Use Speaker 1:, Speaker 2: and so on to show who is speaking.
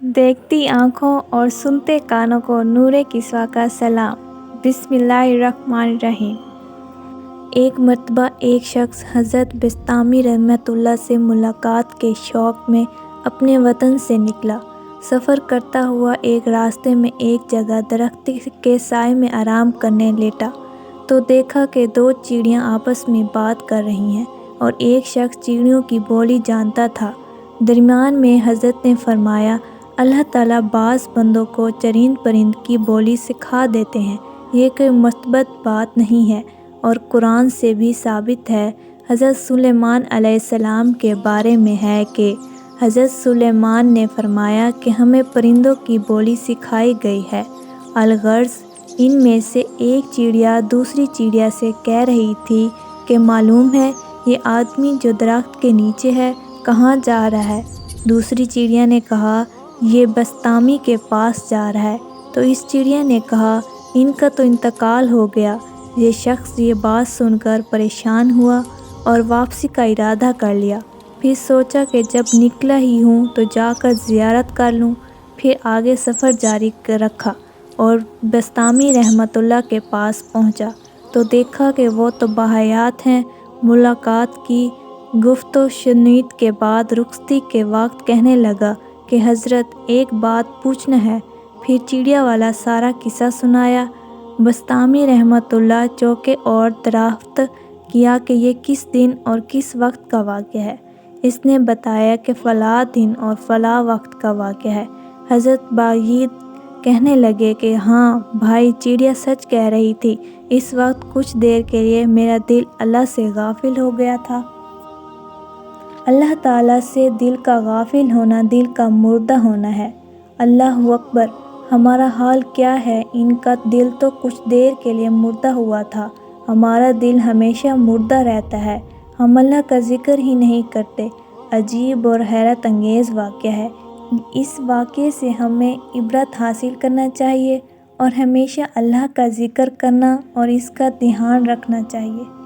Speaker 1: देखती आँखों और सुनते कानों को नूरे किस्वा का सलाम। बिस्मिल्लाहिर्रहमानिर्रहीम। एक मर्तबा एक शख्स हज़रत बस्तामी रहमतुल्लाह से मुलाकात के शौक़ में अपने वतन से निकला। सफ़र करता हुआ एक रास्ते में एक जगह दरख्त के साए में आराम करने लेटा तो देखा कि दो चिड़ियाँ आपस में बात कर रही हैं और एक शख्स चिड़ियों की बोली जानता था। दरमियान में हज़रत ने फरमाया, अल्लाह ताला बाज़ बंदों को चरिंद परिंद की बोली सिखा देते हैं। ये कोई मुस्तबत बात नहीं है और कुरान से भी साबित है। हज़रत सुलेमान अलैहिस्सलाम के बारे में है कि हज़रत सुलेमान ने फरमाया कि हमें परिंदों की बोली सिखाई गई है। अलगर्ज़ इनमें से एक चिड़िया दूसरी चिड़िया से कह रही थी कि मालूम है ये आदमी जो दरख्त के नीचे है कहाँ जा रहा है। दूसरी चिड़िया ने कहा ये बस्तामी के पास जा रहा है। तो इस चिड़िया ने कहा इनका तो इंतकाल हो गया। ये शख्स ये बात सुनकर परेशान हुआ और वापसी का इरादा कर लिया। फिर सोचा कि जब निकला ही हूँ तो जाकर ज़ियारत कर लूँ। फिर आगे सफ़र जारी रखा और बस्तामी रहमतुल्लाह के पास पहुँचा तो देखा कि वो तो बाहयात हैं। मुलाकात की गुफ्तो शुनीद के बाद रुखसती के वक्त कहने लगा कि हज़रत एक बात पूछना है। फिर चिड़िया वाला सारा किस्सा सुनाया। बस्तामी रहमतुल्लाह चौंके और दरियाफ़्त किया कि ये किस दिन और किस वक्त का वाक़या है। इसने बताया कि फ़लाँ दिन और फ़लाँ वक्त का वाक़या है। हज़रत बागीद कहने लगे कि हाँ भाई, चिड़िया सच कह रही थी। इस वक्त कुछ देर के लिए मेरा दिल अल्लाह से गाफिल हो गया था। अल्लाह ताला से दिल का गाफिल होना दिल का मुर्दा होना है। अल्लाहु अकबर। हमारा हाल क्या है? इनका दिल तो कुछ देर के लिए मुर्दा हुआ था। हमारा दिल हमेशा मुर्दा रहता है। हम अल्लाह का ज़िक्र ही नहीं करते। अजीब और हैरत अंगेज़ वाक़या है। इस वाक़ये से हमें इबरत हासिल करना चाहिए और हमेशा अल्लाह का ज़िक्र करना और इसका ध्यान रखना चाहिए।